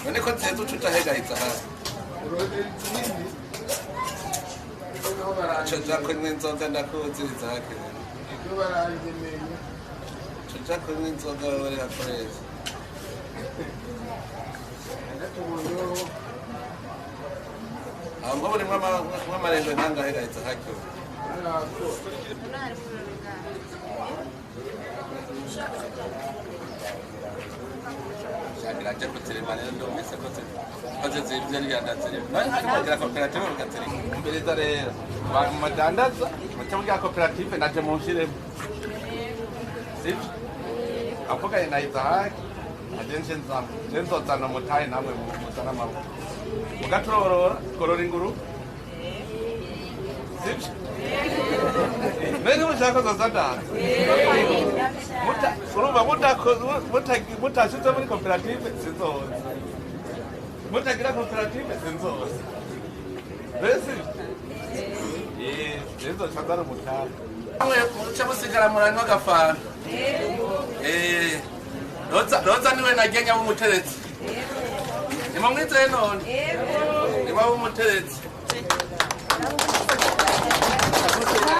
None ko tse tuchuta hega itsaha. Chuta kunintsoka ndakudzizake. Chuta kunintsoka uri afresa. Ambao ni mama lengo nanga hega itsahake. Shakira chakutire mane ndo misa kote. Kote zibye ya ndatsire. Nani kama cooperative ukatsire. Mbeleza rero. Ba madandaza, mutamuga cooperative naje munshire. Sibyo? Apoka ina itsahake. Attention zam. Lenzo tsana mutai namwe mutana mabu. Mugatorora korora inguru. Sibyo? Nani mushaka zazada? Muta shita muri cooperative sinzo. Muta gira cooperative sinzo. Bese. Sinzo chandara muta. Amwe chamusigara murano gafana. Roza niwe nagenya mu muteretsi. Nimamwitse none. Niba mu muteretsi.